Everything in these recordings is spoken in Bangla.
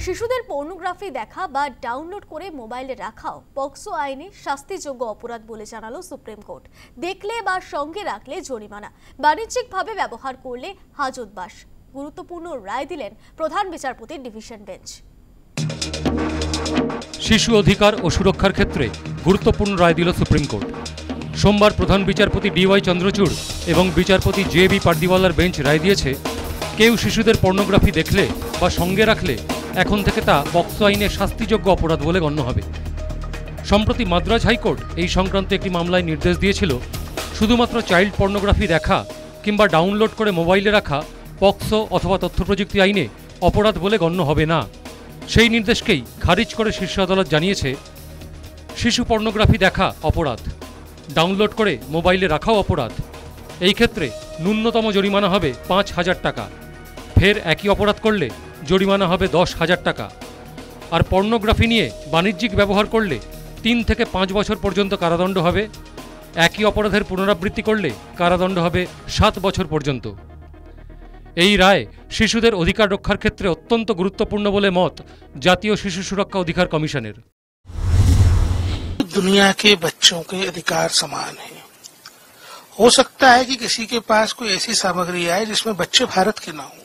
শিশুদের পর্নোগ্রাফি দেখা বা ডাউনলোড করে মোবাইলে রাখাও পক্সো আইনে শাস্তিযোগ্য অপরাধ বলে জানালো সুপ্রিম কোর্ট। দেখলে বা সঙ্গে রাখলে জরিমানা, বাণিজ্যিকভাবে ব্যবহার করলে হাজতবাস। গুরুত্বপূর্ণ রায় দিলেন প্রধান বিচারপতির ডিভিশন বেঞ্চ। শিশু অধিকার ও সুরক্ষার ক্ষেত্রে গুরুত্বপূর্ণ রায় দিল সুপ্রিম কোর্ট। সোমবার প্রধান বিচারপতি DY চন্দ্রচূড় এবং বিচারপতি JB পার্দিওয়ালার বেঞ্চ রায় দিয়েছে, কেউ শিশুদের পর্নোগ্রাফি দেখলে বা সঙ্গে রাখলে এখন থেকে তা পক্সো আইনে শাস্তিযোগ্য অপরাধ বলে গণ্য হবে। সম্প্রতি মাদ্রাজ হাইকোর্ট এই সংক্রান্ত একটি মামলায় নির্দেশ দিয়েছিল, শুধুমাত্র চাইল্ড পর্নোগ্রাফি দেখা কিংবা ডাউনলোড করে মোবাইলে রাখা পক্সো অথবা তথ্যপ্রযুক্তি আইনে অপরাধ বলে গণ্য হবে না। সেই নির্দেশকেই খারিজ করে শীর্ষ আদালত জানিয়েছে, শিশু পর্নোগ্রাফি দেখা অপরাধ, ডাউনলোড করে মোবাইলে রাখাও অপরাধ। এই ক্ষেত্রে ন্যূনতম জরিমানা হবে 5,000 টাকা। ফের একই অপরাধ করলে জরিমানা হবে 10,000 টাকা। আর পর্নোগ্রাফি নিয়ে বাণিজ্যিক ব্যবহার করলে 3 থেকে 5 বছর পর্যন্ত কারাদণ্ড হবে। একই অপরাধের পুনরাবৃত্তি করলে কারাদণ্ড হবে 7 বছর পর্যন্ত। এই রায় শিশুদের অধিকার রক্ষার ক্ষেত্রে অত্যন্ত গুরুত্বপূর্ণ বলে মত জাতীয় শিশু সুরক্ষা অধিকার কমিশনের। दुनिया के बच्चों के अधिकार समान है। हो सकता है कि किसी के पास कोई ऐसी सामग्री आए जिसमें बच्चे भारत के ना हो।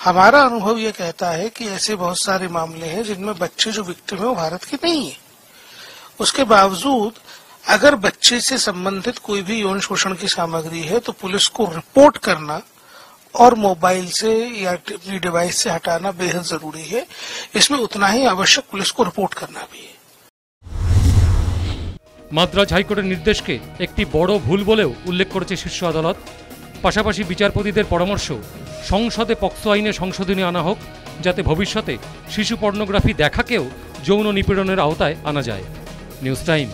हमारा अनुभव यह कहता है कि ऐसे बहुत सारे मामले हैं जिनमें बच्चे जो विक्टिम है वो भारत के नहीं है। उसके बावजूद अगर बच्चे से संबंधित कोई भी यौन शोषण की सामग्री है तो पुलिस को रिपोर्ट करना और मोबाइल से या अपनी डिवाइस से हटाना बेहद जरूरी है। इसमें उतना ही आवश्यक पुलिस को रिपोर्ट करना भी है। মাদ্রাজ হাইকোর্টের নির্দেশকে একটি বড় ভুল বলেও উল্লেখ করেছে শীর্ষ আদালত। পাশাপাশি বিচারপতিদের পরামর্শ, সংসদে পক্সো আইনে সংশোধনী আনা হোক, যাতে ভবিষ্যতে শিশু পর্নোগ্রাফি দেখাকেও যৌন নিপীড়নের আওতায় আনা যায়। News time.